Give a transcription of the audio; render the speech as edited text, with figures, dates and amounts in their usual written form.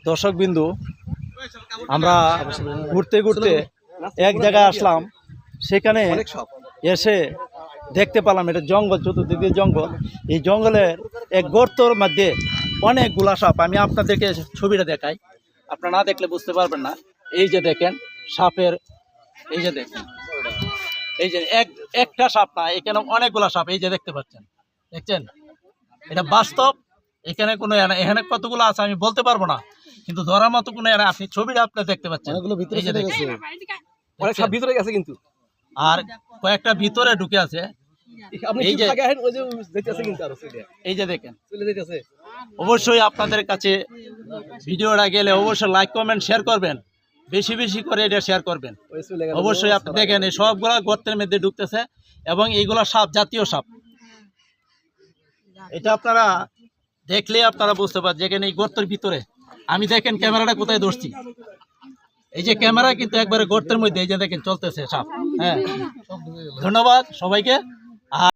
দর্শকবিন্দু, আমরা ঘুরতে ঘুরতে এক জায়গায় আসলাম। সেখানে এসে দেখতে পেলাম এটা জঙ্গল, চতুর্দিকে জঙ্গল। এই জঙ্গলের এক গর্তর মধ্যে অনেকগুলা সাপ। আমি আপনাদেরকে ছবিটা দেখাই, আপনারা না দেখলে বুঝতে পারবেন না। এই যে দেখেন সাপের, এই যে দেখেন, এই যে একটা সাপ না, এখানে অনেকগুলা সাপ। এই যে দেখতে পাচ্ছেন, দেখছেন, এটা বাস্তব। এখানে কোনো এখানে কতগুলো আছে আমি বলতে পারবো না, কিন্তু ধরার মতো কোনো আপনি ছবিটা আপনি দেখতে পাচ্ছেন। ভিতরে গেছে কিন্তু, আর কয়েকটা ভিতরে ঢুকে আছে। এই যে দেখেন, অবশ্যই আপনাদের কাছে ভিডিওটা গেলে অবশ্যই লাইক কমেন্ট শেয়ার করবেন, বেশি বেশি করে এটা শেয়ার করবেন। অবশ্যই আপনি দেখেন এই সবগুলা গর্তের মধ্যে ঢুকতেছে এবং এইগুলা সাপ, জাতীয় সাপ। এটা আপনারা দেখলে আপনারা বুঝতে পারছেন যেখানে এই গর্তের ভিতরে। আমি দেখেন ক্যামেরাটা কোথায় ধরছি, এই যে ক্যামেরা কিন্তু একবারে গর্তের মধ্যে। এই যে দেখেন চলতেছে সাপ। হ্যাঁ, ধন্যবাদ সবাইকে।